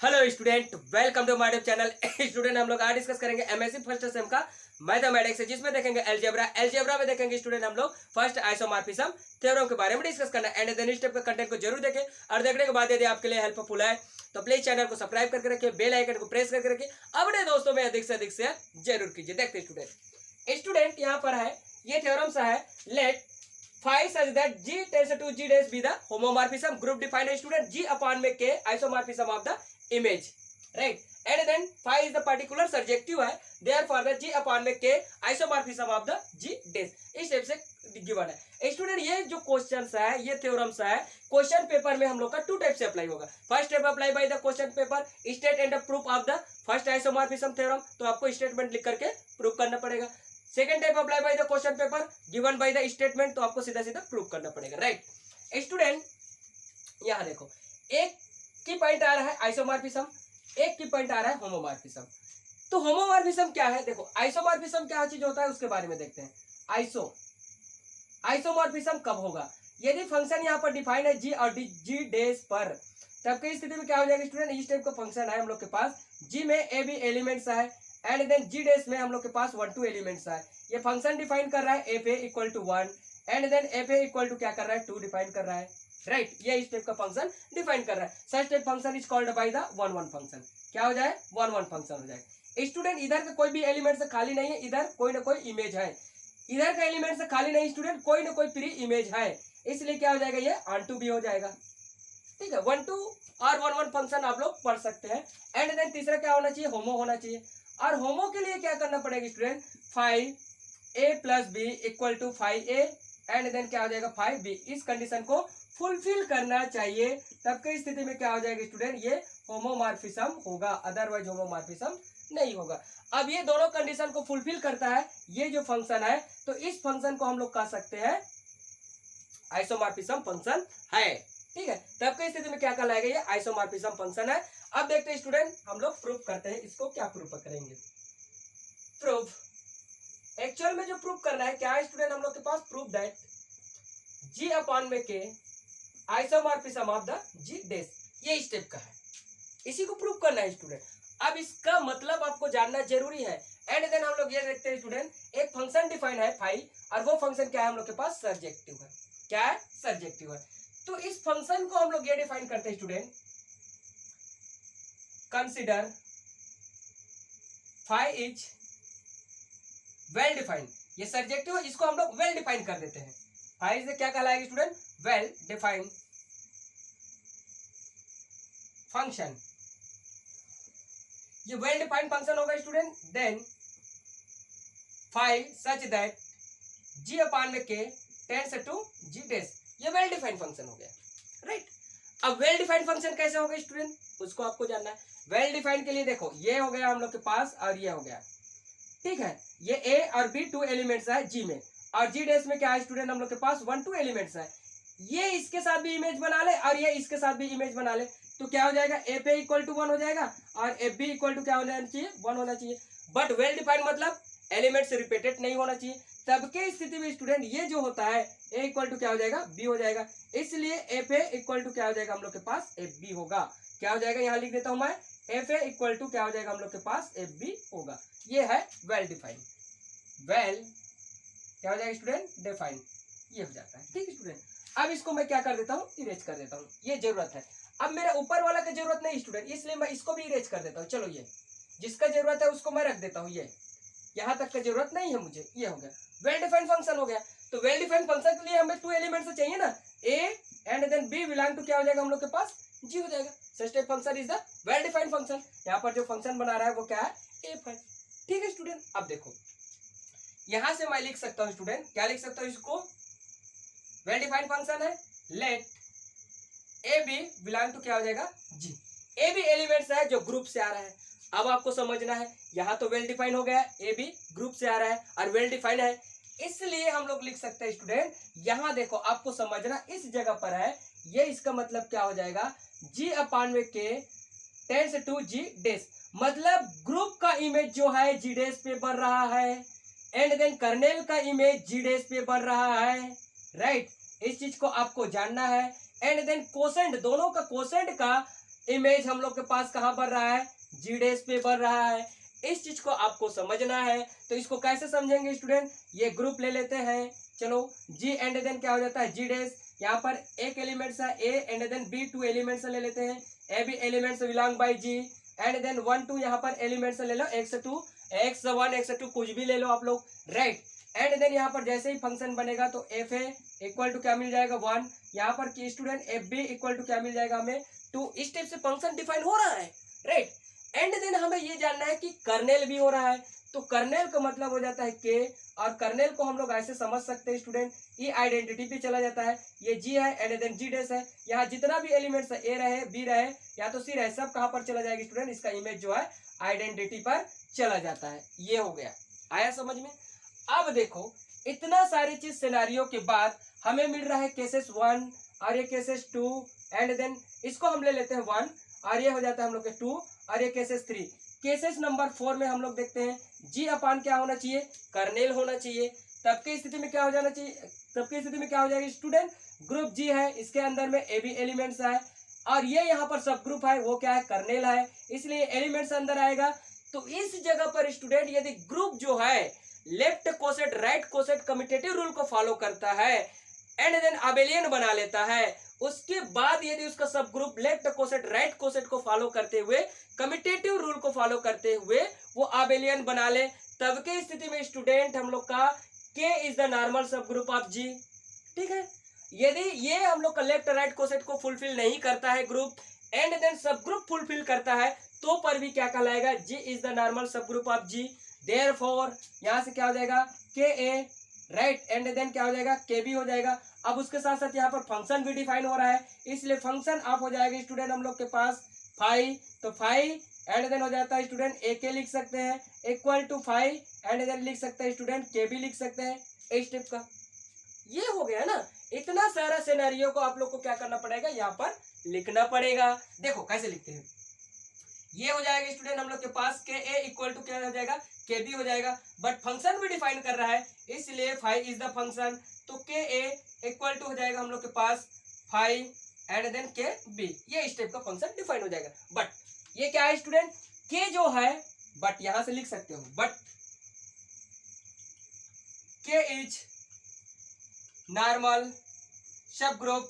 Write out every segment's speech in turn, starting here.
Hello student, welcome to my YouTube channel. Student, हम लोग आज डिस्कस करेंगे एमएससी फर्स्ट सेम का मैथमेटिक्स, जिसमें देखेंगे अलजेब्रा में देखेंगे स्टूडेंट हम लोग फर्स्ट आइसोमॉर्फिज्म थ्योरम के बारे में डिस्कस करना है। एंड देन स्टेप के कंटेंट को जरूर देखें और देखने के बाद यदि आपके लिए हेल्पफुल है तो प्लीज चैनल को सब्सक्राइब करके रखिए, बेल आइकन को प्रेस करके रखिए, अपने दोस्तों में अधिक से अधिक शेयर जरूर कीजिए। देखते स्टूडेंट यहाँ पर है, ये थ्योरम सा है, late phi such that G tends to G dash be the homomorphism group defined as student G upon में K isomorphism of the image, right? And then phi is the particular surjective है, therefore the G upon में K isomorphism of the G dash इस type से given है। Student ये जो question है, ये थ्योरम सा है, क्वेश्चन पेपर में हम लोग का टू टाइप से अप्लाई होगा। First type apply by the question paper state and proof of the first isomorphism theorem, तो आपको स्टेटमेंट लिख करके प्रूफ करना पड़ेगा। Second type apply by the question paper given by the statement, तो आपको सीधा सीधा प्रूव करना पड़ेगा, राइट? स्टूडेंट यहां देखो, एक की पॉइंट आ रहा है आइसोमॉर्फिज्म, एक की पॉइंट आ रहा है होमोमॉर्फिज्म। तो होमोमॉर्फिज्म क्या है, देखो आइसोमॉर्फिज्म क्या चीज होता है उसके बारे में देखते हैं। आइसोमॉर्फिज्म कब होगा, यदि फंक्शन यहाँ पर डिफाइंड है जी और जी डेज पर, तब की स्थिति में क्या हो जाएगा स्टूडेंट, इस टाइप का फंक्शन है हम लोग के पास, जी में ए बी एलिमेंट्स है एंड देन जी डेस में हम लोग के पास 1 2 एलिमेंट्स है। ये फंक्शन डिफाइन कर रहा है F A equal to 1 and then F A equal to क्या कर रहा है 2 डिफाइन कर रहा है, राइट? ये इस टाइप का फंक्शन डिफाइन कर रहा है। Such type function is called by the 1 1 function. क्या हो जाए, 1 1 फंक्शन हो जाए। स्टूडेंट इधर का कोई भी एलिमेंट से खाली नहीं है, इधर कोई ना कोई इमेज है, इधर का एलिमेंट से खाली नहीं स्टूडेंट, कोई ना कोई प्री इमेज है, इसलिए क्या हो जाएगा, ये ऑन टू भी हो जाएगा, ठीक है? 1 2 और 1 1 फंक्शन आप लोग पढ़ सकते हैं। एंड देन तीसरा क्या होना चाहिए, होमो होना चाहिए। और होमो के लिए क्या करना पड़ेगा student, five A plus B equal to 5a and then क्या हो जाएगा 5b, इस कंडीशन को फुलफिल करना चाहिए, तब की स्थिति में क्या हो जाएगा स्टूडेंट, ये होमोमॉर्फिज्म होगा, अदरवाइज होमोमॉर्फिज्म नहीं होगा। अब ये दोनों कंडीशन को फुलफिल करता है ये जो फंक्शन है, तो इस फंक्शन को हम लोग कह सकते हैं आइसोमॉर्फिज्म फंक्शन है, ठीक है? तब की स्थिति में क्या कहलाएगा, ये आइसोमॉर्फिज्म फंक्शन है। अब देखते हैं स्टूडेंट, हम लोग प्रूफ करते हैं इसको, क्या प्रूफ करेंगे। प्रूफ एक्चुअल में जो प्रूफ करना है क्या है स्टूडेंट, हम लोग के पास प्रूफ दैट जी अपॉन में के आइसोमॉर्फिज्म ऑफ द जी डेस, ये स्टेप का है, इसी को प्रूफ करना है स्टूडेंट। अब इसका मतलब आपको जानना जरूरी है। एंड देन हम लोग ये देखते हैं स्टूडेंट, एक फंक्शन डिफाइन है फाई, और वो फंक्शन क्या है हम लोग के पास, सर्जेक्टिव है। क्या है, सर्जेक्टिव है। तो इस फंक्शन को हम लोग ये डिफाइन करते हैं student, consider phi is well defined, ये सर्जेक्टिव है, इसको हम लोग वेल डिफाइन कर देते हैं। फाई से क्या कहलाएगा स्टूडेंट, वेल डिफाइंड फंक्शन। ये वेल डिफाइंड फंक्शन होगा student, then phi such that G upon में के टेंस टू जी डेस, ये वेल डिफाइंड फंक्शन हो गया, राइट? अब वेल डिफाइंड फंक्शन कैसे होगा स्टूडेंट, उसको आपको जानना है। वेल डिफाइंड के लिए देखो, ये हो गया हम लोग के पास और ये हो गया, ठीक है? ये ए और बी 2 एलिमेंट्स है जी में, और जी डेस में क्या है स्टूडेंट, हम लोग के पास 1 2 एलिमेंट्स है। ये इसके साथ भी इमेज बना ले और ये इसके साथ भी इमेज बना ले, तो क्या हो जाएगा, एफ ए इक्वल टू 1 हो जाएगा और एफ बी इक्वल टू क्या होना चाहिए, 1 होना चाहिए। बट वेल डिफाइंड मतलब एलिमेंट्स रिपीटेड नहीं होना चाहिए, तब के स्थिति में स्टूडेंट ये जो होता है ए इक्वल टू क्या हो जाएगा, बी हो जाएगा, इसलिए एफ ए इक्वल टू क्या हो जाएगा हम लोग के पास, एफ बी होगा। क्या हो जाएगा, यहाँ लिख देता हूं मैं, एफ ए इक्वल टू क्या हो जाएगा हम लोग के पास, एफ बी होगा। ये है वेल डिफाइंड, वेल क्या हो जाएगा स्टूडेंट, डिफाइंड, ये हो जाता है, ठीक है स्टूडेंट? अब इसको मैं क्या कर देता हूँ, इरेज कर देता हूँ, ये जरूरत है। अब मेरे ऊपर वाला की जरूरत नहीं स्टूडेंट, इसलिए मैं इसको भी इरेज कर देता हूँ। चलो ये जिसका जरूरत है उसको मैं रख देता हूँ, ये यहाँ तक का जरूरत नहीं है मुझे, ये हो गया वेल डिफाइंड फंक्शन हो गया। तो वेल डिफाइंड फंक्शन के लिए हमें 2 एलिमेंट्स चाहिए ना, A and then B belong to क्या हो जाएगा हम लोग के पास, जी हो जाएगा। Such type function is the well defined function. यहाँ पर जो फंक्शन बना रहा है वो क्या है, एफ है, ठीक है स्टूडेंट? अब देखो यहां से मैं लिख सकता हूं स्टूडेंट, क्या लिख सकता हूं इसको, वेल डिफाइंड फंक्शन है, let A B belong to क्या हो जाएगा, जी। ए बी एलिमेंट्स है जो ग्रुप से आ रहा है। अब आपको समझना है, यहां तो वेल डिफाइन हो गया, ए बी ग्रुप से आ रहा है और वेल डिफाइन है, इसलिए हम लोग लिख सकते हैं स्टूडेंट, यहां देखो आपको समझना इस जगह पर है, ये इसका मतलब क्या हो जाएगा, जी अपॉन में के टेंस टू जी डेस, मतलब ग्रुप का इमेज जो है जी डेस पे बढ़ रहा है एंड देन कर्नेल का इमेज जी डेस पे बढ़ रहा है, राइट? इस चीज को आपको जानना है। एंड देन कोसेंट, दोनों का कोसेंट का इमेज हम लोग के पास कहाँ बढ़ रहा है, जी डैश पे बढ़ रहा है। इस चीज को आपको समझना है। तो इसको कैसे समझेंगे स्टूडेंट, ये ग्रुप ले लेते हैं, चलो जी एंड देन क्या हो जाता है जी डैश, यहाँ पर एक एलिमेंट्स है A and then B, two elements ले लेते हैं, A B elements belong by G and then 1 2 यहाँ पर एलिमेंट्स ले लो, x2 x1 x2 कुछ भी ले लो आप लोग, राइट। एंड देन यहाँ पर जैसे ही फंक्शन बनेगा तो एफ ए इक्वल टू क्या मिल जाएगा 1, यहाँ पर की student F B equal to क्या मिल जाएगा हमें 2। इस टाइप से फंक्शन डिफाइन हो रहा है, राइट। एंड देन हमें ये जानना है कि कर्नेल भी हो रहा है, तो कर्नेल का मतलब हो जाता है के, और कर्नेल को हम लोग ऐसे समझ सकते हैं स्टूडेंट, ई आइडेंटिटी पे चला जाता है, ये जी है एंड देन जी डैश है, यहाँ जितना भी एलिमेंट्स है ए रहे बी रहे या तो सी रहे सब कहाँ पर चला जाएगा स्टूडेंट, इसका इमेज जो है आइडेंटिटी पर चला जाता है। ये हो गया, आया समझ में। अब देखो इतना सारी चीज सिनेरियो के बाद हमें मिल रहा है केसेस 1 और ये केसेस 2 एंड देन इसको हम ले लेते हैं 1 और ये हो जाता है हम लोग के 2 और ये केसेस 3। केसेस नंबर 4 में हम लोग देखते हैं जी अपान क्या होना चाहिए, कर्नेल होना चाहिए। तब की स्थिति में क्या हो जाना चाहिए, तब की स्थिति में क्या हो जाएगा स्टूडेंट, ग्रुप जी है, इसके अंदर में ए बी एलिमेंट्स है और ये यहाँ पर सब ग्रुप है, वो क्या है कर्नेल है, इसलिए एलिमेंट्स अंदर आएगा। तो इस जगह पर स्टूडेंट यदि ग्रुप जो है left coset right coset commutative rule को फॉलो करता है एंड देन अबेलियन बना लेता है, उसके बाद यदि उसका सब group left coset right coset को फॉलो करते हुए कम्यूटेटिव रूल को फॉलो करते हुए वो अबेलियन बना ले, तब की स्थिति में स्टूडेंट हम लोग का के इज द नॉर्मल सब ग्रुप ऑफ जी, ठीक है। यदि ये हम लोग का लेफ्ट राइट कोसेट को फुलफिल नहीं करता है ग्रुप एंड देन सब ग्रुप फुलफिल करता है तो पर भी क्या कहलाएगा, जी इज द नॉर्मल सब ग्रुप ऑफ जी। देयरफॉर यहां से क्या हो जाएगा के ए राइट एंड देन क्या हो जाएगा के बी हो जाएगा। अब उसके साथ साथ यहाँ पर फंक्शन भी डिफाइन हो रहा है, इसलिए फंक्शन आप हो जाएगा स्टूडेंट हम लोग के पास फाइव, तो फाइव एंड देन हो जाता है स्टूडेंट ए के लिख सकते हैं इक्वल टू 5 एंड देन लिख सकते हैं स्टूडेंट के भी लिख सकते हैं, इस टाइप का। ये हो गया ना, इतना सारा सिनेरियो को आप लोग को क्या करना पड़ेगा, यहाँ पर लिखना पड़ेगा। देखो कैसे लिखते हैं, ये हो जाएगा स्टूडेंट हम लोग के पास के ए इक्वल टू क्या हो जाएगा के बी हो जाएगा, बट फंक्शन भी डिफाइन कर रहा है इसलिए 5 इज द फंक्शन, तो के ए इक्वल टू हो जाएगा हम लोग के पास 5 एंड देन के बी, ये इस टाइप का फंक्शन डिफाइन हो जाएगा। बट ये क्या है स्टूडेंट, के जो है बट यहां से लिख सकते हो, बट के इज नॉर्मल सब ग्रुप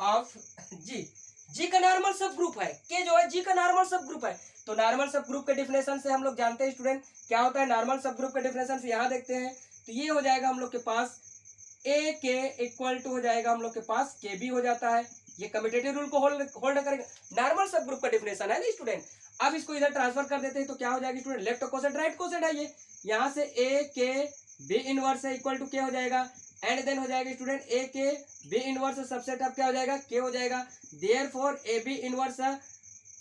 ऑफ जी, जी का नॉर्मल सब ग्रुप है, के जो है जी का नॉर्मल सब ग्रुप है। तो नॉर्मल सब ग्रुप के डिफिनेशन से हम लोग जानते हैं स्टूडेंट क्या होता है, नॉर्मल सब ग्रुप के डिफिनेशन से यहाँ देखते हैं तो ये हो जाएगा हम लोग के पास ए के इक्वल टू हो जाएगा हम लोग के पास के बी हो जाता है, ये कम्यूटेटिव रूल को होल्ड करेगा, नॉर्मल सब ग्रुप का डिफिनेशन है ना स्टूडेंट। अब इसको इधर ट्रांसफर कर देते हैं तो क्या हो जाएगा student, left coset right coset है ये, यहाँ से ए के बी इनवर्स है इक्वल टू के हो जाएगा एंड देन हो जाएगा स्टूडेंट ए के बी इनवर्स सबसेट अब क्या हो जाएगा के हो जाएगा, therefore A B inverse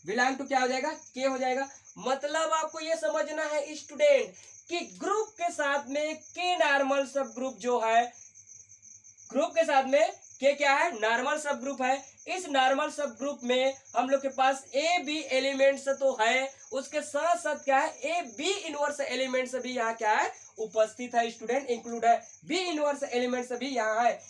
belong to क्या हो जाएगा के हो जाएगा। मतलब आपको ये समझना है स्टूडेंट कि ग्रुप के साथ में के नॉर्मल सब ग्रुप जो है, ग्रुप के साथ में के क्या है नॉर्मल सब ग्रुप है, इस नॉर्मल सब ग्रुप में हम लोग के पास ए बी एलिमेंट्स तो है, उसके साथ साथ क्या है ए बी इनवर्स एलिमेंट्स भी यहाँ क्या है उपस्थित है स्टूडेंट, इंक्लूड है, बी इनवर्स एलिमेंट्स भी यहाँ है।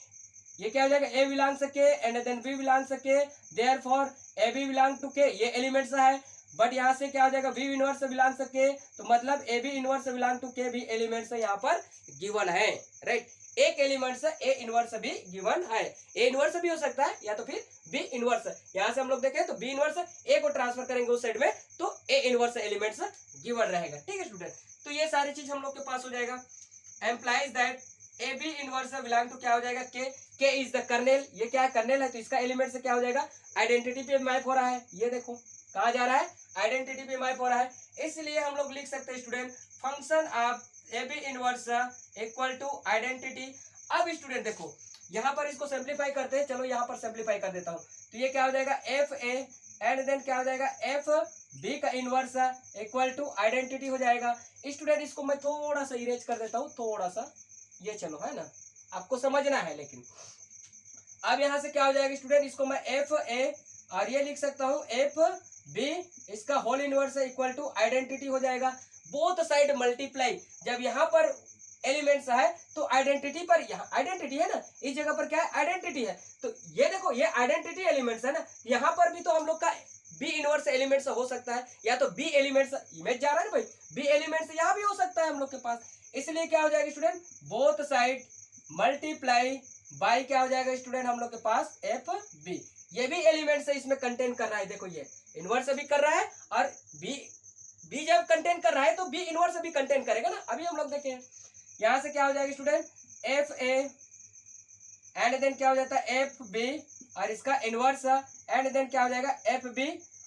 ये क्या हो जाएगा A belongs K and then B belongs K, therefore A B belong to K, ये एलिमेंट्स है, बट यहाँ से क्या हो जाएगा बी इनवर्स बिलोंग्स के, तो मतलब A B inverse belong to K भी एलिमेंट्स यहाँ पर गिवन है, राइट। एक एलिमेंट्स ए इनवर्स भी गिवन है, ए इनवर्स भी हो सकता है या तो फिर बी इनवर्स, यहाँ से हम लोग देखें तो बी इनवर्स ए को ट्रांसफर करेंगे उस साइड में तो ए इनवर्स एलिमेंट्स गिवन रहेगा, ठीक है स्टूडेंट। तो ये सारी चीज हम लोग के पास हो जाएगा, implies that A B inverse belong to क्या हो जाएगा के इज द कर्नेल, ये क्या है कर्नेल है तो इसका एलिमेंट से क्या हो जाएगा आइडेंटिटी पे मैप हो रहा है, ये देखो कहा जा रहा है आइडेंटिटी पे मैप हो रहा है, इसलिए हम लोग लिख सकते हैं student function of A B inverse equal to identity. अब स्टूडेंट देखो यहाँ पर इसको सिंप्लीफाई करते हैं, चलो यहाँ पर सिंप्लीफाई कर देता हूँ, तो ये क्या हो जाएगा एफ ए एंड देन क्या हो जाएगा एफ बी का इनवर्स इक्वल टू आइडेंटिटी हो जाएगा। स्टूडेंट इसको मैं थोड़ा सा इरेज कर देता हूँ, थोड़ा सा ये चलो है ना, आपको समझना है लेकिन। अब यहाँ से क्या हो जाएगा स्टूडेंट, इसको मैं एफ ए और ये लिख सकता हूँ एफ बी, इसका whole inverse equal to identity हो जाएगा। बोथ साइड मल्टीप्लाई, जब यहाँ पर एलिमेंट्स है तो आइडेंटिटी पर, यहाँ आइडेंटिटी है ना, इस जगह पर क्या है, आइडेंटिटी है। तो ये देखो ये आइडेंटिटी एलिमेंट्स है ना, यहाँ पर भी तो हम लोग का बी इनवर्स एलिमेंट्स हो सकता है, या तो बी एलिमेंट्स, इमेज जा रहा है ना भाई, बी एलिमेंट्स यहाँ भी हो सकता है हम लोग के पास। इसलिए क्या हो जाएगा student, both side multiply by क्या हो जाएगा स्टूडेंट हम लोग के पास एफ बी। ये भी एलिमेंट्स है, इसमें कंटेन कर रहा है, देखो ये इनवर्स भी कर रहा है और बी जब कंटेन कर रहा है तो बी इनवर्स भी कंटेन करेगा ना। अभी हम लोग देखें यहां से क्या हो जाएगा student, F A and then क्या हो जाता है एफ बी और इसका इनवर्स एंड देन क्या हो जाएगा एफ बी,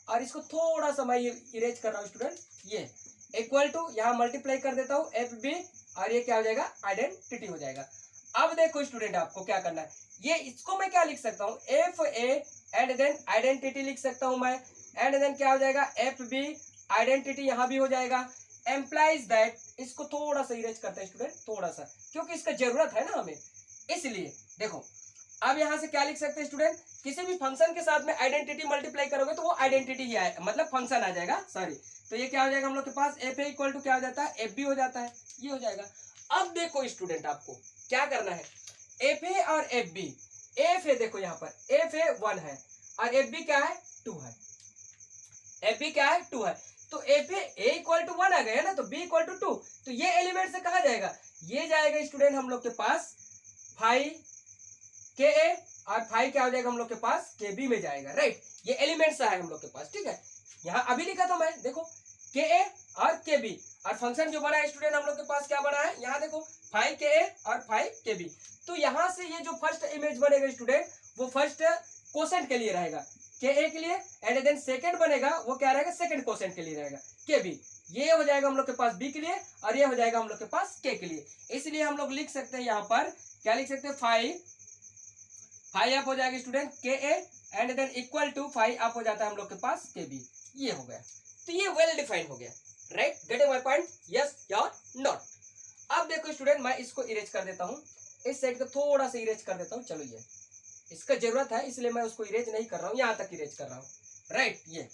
और इसको थोड़ा सा मैं इरेज कर रहा हूँ स्टूडेंट, ये इक्वल टू यहाँ मल्टीप्लाई कर देता हूँ एफ बी और ये क्या हो जाएगा आइडेंटिटी हो जाएगा। अब देखो स्टूडेंट आपको क्या करना है, ये इसको मैं क्या लिख सकता हूँ, F A and then identity लिख सकता हूँ मैं, एंड देन क्या हो जाएगा एफ बी आइडेंटिटी यहाँ भी हो जाएगा। एम्प्लाइज दैट, इसको थोड़ा सा इरेज करते हैं स्टूडेंट, थोड़ा सा, क्योंकि इसका जरूरत है ना हमें, इसलिए देखो अब यहाँ से क्या लिख सकते हैं स्टूडेंट, किसी भी फंक्शन के साथ में आइडेंटिटी मल्टीप्लाई करोगे तो वो आइडेंटिटी ही आए, मतलब फंक्शन आ जाएगा, सॉरी। तो ये क्या हो जाएगा हम लोग के पास एफ ए इक्वल टू क्या हो जाता है एफ बी हो जाता है, ये हो जाएगा। अब देखो स्टूडेंट आपको क्या करना है, एफ ए और एफ बी, एफ ए देखो यहाँ पर एफ ए 1 है और एफ बी क्या है 2 है, एफ बी क्या है 2 है, तो एफ ए इक्वल टू 1 आ गया ना, तो बी इक्वल टू 2, तो ये एलिमेंट से कहा जाएगा, ये जाएगा स्टूडेंट हम लोग के पास फाइव के ए और फाइव क्या हो जाएगा हम लोग के पास के बी में जाएगा, राइट। ये एलिमेंट्स है हम लोग के पास, ठीक है। यहाँ अभी लिखा था मैं, देखो के ए और के बी, और फंक्शन जो बना है स्टूडेंट हम लोग के पास क्या बना है, यहाँ देखो 5 के ए और 5 के बी। तो यहाँ से ये जो फर्स्ट इमेज बनेगा स्टूडेंट वो फर्स्ट कोसेंट के लिए रहेगा के ए के लिए, एंड देन सेकंड बनेगा वो क्या रहेगा सेकंड कोसेंट के लिए रहेगा के बी। ये हो जाएगा हम लोग के पास बी के लिए और ये हो जाएगा हम लोग के पास के के लिए। इसलिए हम लोग लिख सकते हैं यहाँ पर क्या लिख सकते हैं, 5 अप हो जाएगा student K A and then equal to 5 up हो जाता है हम लोग के पास के बी, ये हो गया। तो ये वेल डिफाइंड हो गया, right, getting my point, yes या नॉट। अब देखो स्टूडेंट मैं इसको इरेज कर देता हूँ, इस साइड को थोड़ा सा इरेज कर देता हूँ, चलो ये इसका जरूरत है इसलिए मैं उसको इरेज नहीं कर रहा हूँ, यहाँ तक इरेज कर रहा हूँ, राइट। ये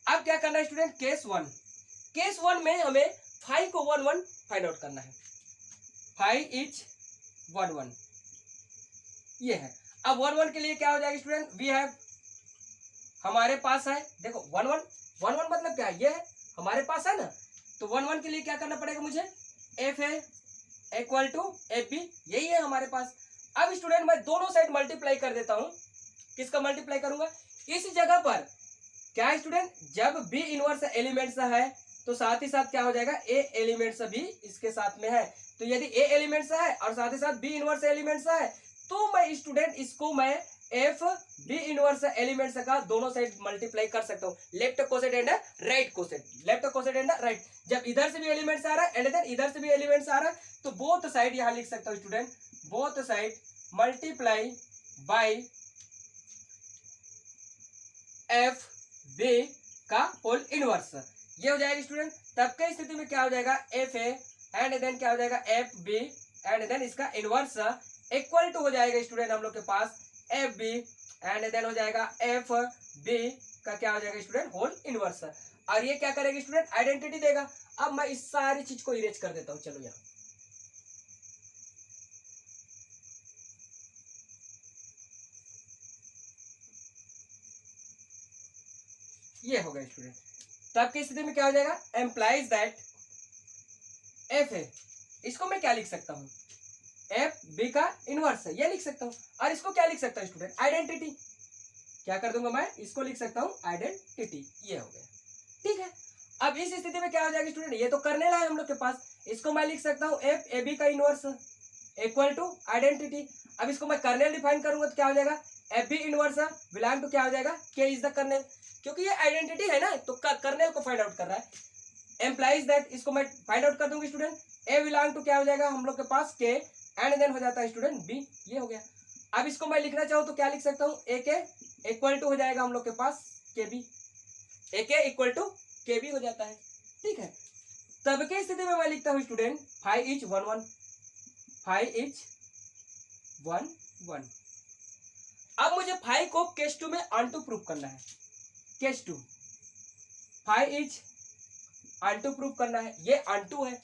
अब क्या करना है स्टूडेंट, केस 1, केस 1 में हमें 5 को 1 1 फाइंड आउट करना है, 5 इच 1 1 ये है। अब 1 1 के लिए क्या हो जाएगा स्टूडेंट, वी हैव हमारे पास है, देखो 1 1 1 1 मतलब क्या है, ये है हमारे पास है ना, तो 1 1 के लिए क्या करना पड़ेगा मुझे, F A equal to F B, यही है हमारे पास। अब स्टूडेंट मैं दोनों साइड मल्टीप्लाई कर देता हूं, किसका मल्टीप्लाई करूंगा, इस जगह पर क्या स्टूडेंट, जब बी इनवर्स एलिमेंट्स है तो साथ ही साथ क्या हो जाएगा ए एलिमेंट्स भी इसके साथ में है, तो यदि ए एलिमेंट्स है और साथ ही साथ बी इनवर्स एलिमेंट्स है तो मैं स्टूडेंट इसको मैं एफ बी इनवर्स एलिमेंट्स का दोनों साइड मल्टीप्लाई कर सकता हूँ, left coset and right coset, left coset and right. जब इधर से भी एलिमेंट्स आ रहा है एंड देन इधर से भी एलिमेंट्स आ रहा है तो बोथ साइड यहाँ लिख सकता हूँ student, both side multiply by F B का होल इनवर्स, ये हो जाएगा स्टूडेंट। तब की स्थिति में क्या हो जाएगा, एफ ए एंड देन क्या हो जाएगा एफ बी एंड देन इसका इनवर्स इक्वल टू हो जाएगा स्टूडेंट हम लोग के पास एफ बी एंड देन हो जाएगा एफ बी का क्या हो जाएगा स्टूडेंट होल इनवर्स, और ये क्या करेगा स्टूडेंट आइडेंटिटी देगा। अब मैं इस सारी चीज को इरेज कर देता हूं, चलो यहाँ ये हो गया स्टूडेंट। तब की स्थिति में क्या हो जाएगा, एम्प्लाइज दैट एफ ए, इसको मैं क्या लिख सकता हूं, एफ बी का इनवर्स है, ये लिख सकता हूं। और इसको क्या लिख सकता हूं स्टूडेंट, आइडेंटिटी, क्या कर दूंगा मैं, इसको लिख सकता हूं आइडेंटिटी, ये हो गया, ठीक है। अब इस स्थिति में क्या हो जाएगा स्टूडेंट, ये तो करने ला है हम लोग के पास, इसको मैं लिख सकता हूं एफ ए बी का इनवर्स इक्वल टू आइडेंटिटी। अब इसको मैं कर्नेल डिफाइन करूंगा तो क्या हो जाएगा, F B inverse belong to क्या हो जाएगा, के इज द कर्नेल, क्योंकि ये आइडेंटिटी है ना तो कर्नेल को फाइंड आउट कर रहा है। एम्प्लाइज दैट, इसको मैं फाइंड आउट कर दूंगी स्टूडेंट, ए बिलोंग टू क्या हो जाएगा हम लोग के पास के एंड देन हो जाता है स्टूडेंट बी, ये हो गया। अब इसको मैं लिखना चाहूँ तो क्या लिख सकता हूँ, ए के इक्वल टू हो जाएगा हम लोग के पास के बी, ए के इक्वल टू के बी हो जाता है, ठीक है। तब के स्थिति में मैं लिखता हूँ स्टूडेंट 5 इच 1 1, 5 इच 1 1। अब मुझे 5 को केस 2 में ऑन टू प्रूव करना है, case 2 5 each on to prove करना है, ये ऑन टू है।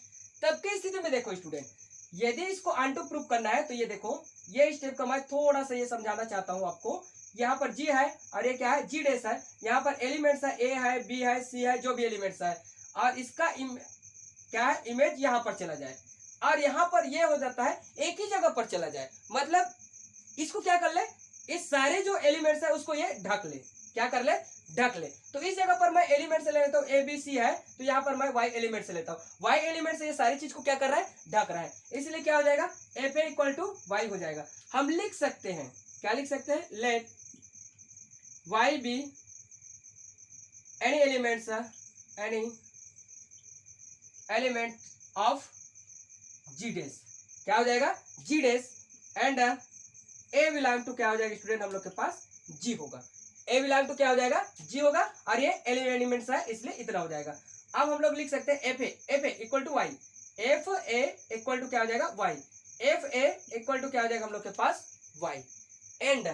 तब की स्थिति में देखो स्टूडेंट, यदि इसको अनटू प्रूव करना है तो ये देखो, ये स्टेप का मैं थोड़ा सा ये समझाना चाहता हूं आपको। यहाँ पर जी है और ये क्या है, जी डेस है। यहाँ पर एलिमेंट्स है, ए है, बी है, सी है, जो भी एलिमेंट्स है, और इसका क्या है, इमेज यहाँ पर चला जाए, और यहाँ पर ये हो जाता है एक ही जगह पर चला जाए। मतलब इसको क्या कर ले, इस सारे जो एलिमेंट्स है उसको ये ढक ले, क्या कर ले, ढक ले। तो इस जगह पर मैं एलिमेंट से ले लेता हूँ, ए बी सी है, तो यहाँ पर मैं वाई एलिमेंट से लेता हूँ। वाई एलिमेंट से ये सारी चीज को क्या कर रहा है, ढक रहा है, इसलिए क्या हो जाएगा, F A equal to Y हो जाएगा। हम लिख सकते हैं, क्या लिख सकते हैं, let Y be any elements, any element of G dash, क्या हो जाएगा, G dash, and a belong to क्या हो जाएगा स्टूडेंट, हम लोग के पास जी होगा। ए बिलोंग टू क्या हो जाएगा, जी होगा, और ये एलिमेंट्स है इसलिए इतना हो जाएगा। अब हम लोग लिख सकते हैं F A equal to Y, F A equal to क्या हो जाएगा, Y, F A equal to क्या हो जाएगा हम लोग के पास, Y, and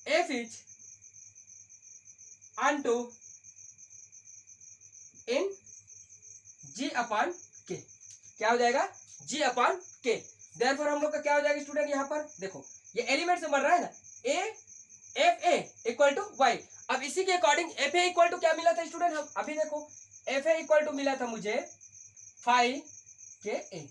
F is onto in G upon K, क्या हो जाएगा, जी अपॉन के। देयरफॉर हम लोग का क्या हो जाएगा स्टूडेंट, यहाँ पर देखो ये एलिमेंट से बन रहा है ना, A F A equal to Y. अब इसी के according F A equal to क्या मिला था स्टूडेंट, हम अभी देखो, एफ ए इक्वल टू मिला था मुझे फाइव के ए,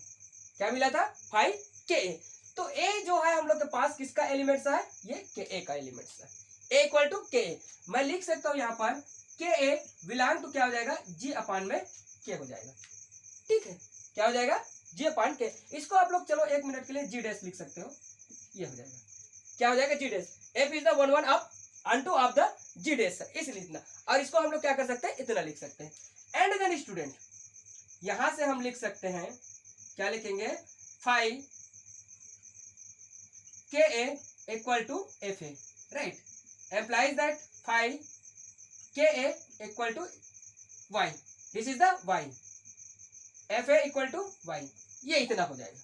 क्या मिला था, फाइव के ए। तो ए जो है हम लोग के पास किसका एलिमेंट्स है, ये के ए का एलिमेंट्स है, ए इक्वल टू के ए। मैं लिख सकता हूं यहाँ पर के ए बिलोंग टू क्या हो जाएगा, जी अपान में के हो जाएगा, ठीक है, क्या हो जाएगा, जी अपान के। इसको आप लोग चलो एक मिनट के लिए जी डैश लिख सकते हो, ये हो जाएगा, क्या हो जाएगा, G dash, F is the one one up onto of the G dash, इसलिए इतना। और इसको हम लोग क्या कर सकते हैं, इतना लिख सकते हैं। एंड देन स्टूडेंट यहां से हम लिख सकते हैं, क्या लिखेंगे, फाइव के A equal to F A, right, implies that five के A equal to Y, this is the Y, F A equal to Y, ये इतना हो जाएगा,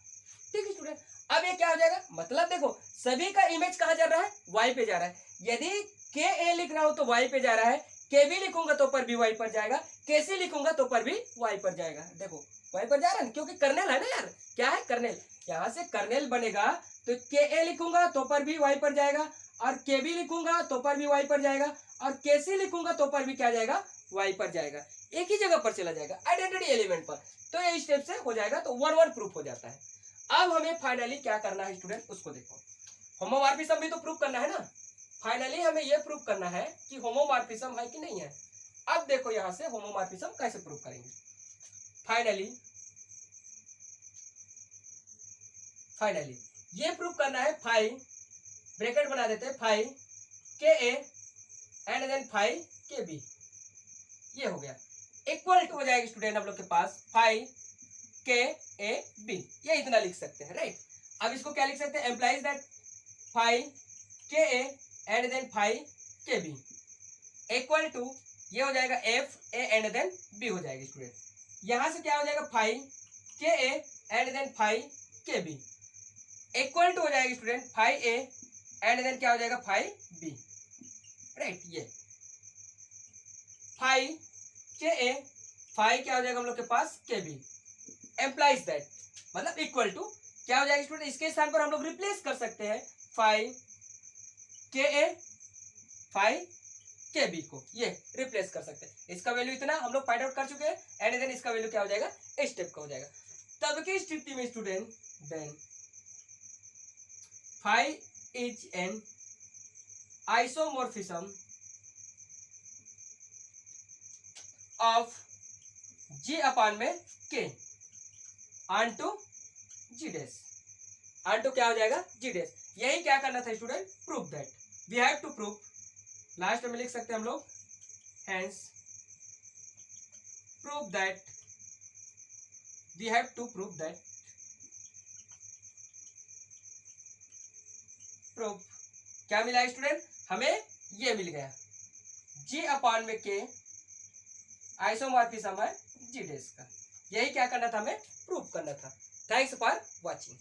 ठीक है स्टूडेंट। अब ये क्या हो जाएगा, मतलब देखो सभी का इमेज कहां जा रहा है, वाई पे जा रहा है। यदि के ए लिख रहा हूं तो वाई पे जा रहा है, के बी लिखूंगा तो पर भी वाई पर जाएगा, के सी लिखूंगा तो पर भी वाई पर जाएगा। देखो वाई पर जा रहा है क्योंकि कर्नेल है ना यार, क्या है कर्नेल, यहां से कर्नेल बनेगा तो के ए लिखूंगा तो पर भी वाई पर जाएगा, और के बी लिखूंगा तो पर भी वाई पर जाएगा, और के सी लिखूंगा तो पर भी क्या जाएगा, वाई पर जाएगा, एक ही जगह पर चला जाएगा आइडेंटिटी एलिमेंट पर। तो ये स्टेप से हो जाएगा, तो वन वन प्रूफ हो जाता है। अब हमें फाइनली क्या करना है स्टूडेंट, उसको देखो, होमोमॉर्फिज्म भी तो प्रूफ करना है ना। फाइनली हमें यह प्रूफ करना है कि होमोमॉर्फिज्म है कि नहीं है। अब देखो यहां से होमोमॉर्फिज्म कैसे प्रूफ करेंगे। फाइनली ये प्रूफ करना है, फाइव ब्रैकेट बना देते हैं, फाइव के A and then five K B, ये हो गया, इक्वल टू हो जाएगा स्टूडेंट हम लोग के पास फाइव के ए बी, ये इतना लिख सकते हैं, राइट। अब इसको क्या लिख सकते हैं, एम्प्लाइज दैट फाइव के A and then five K B equal to, ये हो जाएगा F A and then B हो जाएगा स्टूडेंट। यहां से क्या हो जाएगा, फाइव के A and then five K B equal to हो जाएगा student five A and then क्या हो जाएगा, फाइव बी, राइट। ये फाइव के ए, फाइव क्या हो जाएगा हम लोग के पास, के बी, एम्प्लाइज दैट मतलब इक्वल टू क्या हो जाएगा स्टूडेंट, इसके स्थान पर हम लोग रिप्लेस कर सकते हैं फाइव के ए फाइव के बी को, ये रिप्लेस कर सकते हैं। इसका वैल्यू इतना हम लोग फाइंड आउट कर चुके हैं, एंड देन इसका वैल्यू क्या हो जाएगा, इस स्टेप का हो जाएगा। तब की स्थिति में student then five is an isomorphism of G upon में के ऑनटू जी डैश, ऑनटू क्या हो जाएगा, जी डैश। यही क्या करना था student, proof that, we have to proof, last में लिख सकते हैं हम लोग, hence proof that, we have to proof that, proof क्या मिला स्टूडेंट, हमें ये मिल गया, जी अपान में के आइसोमॉर्फिज्म है जी डैश का। यही क्या करना था, हमें प्रूफ करना था। Thanks for watching.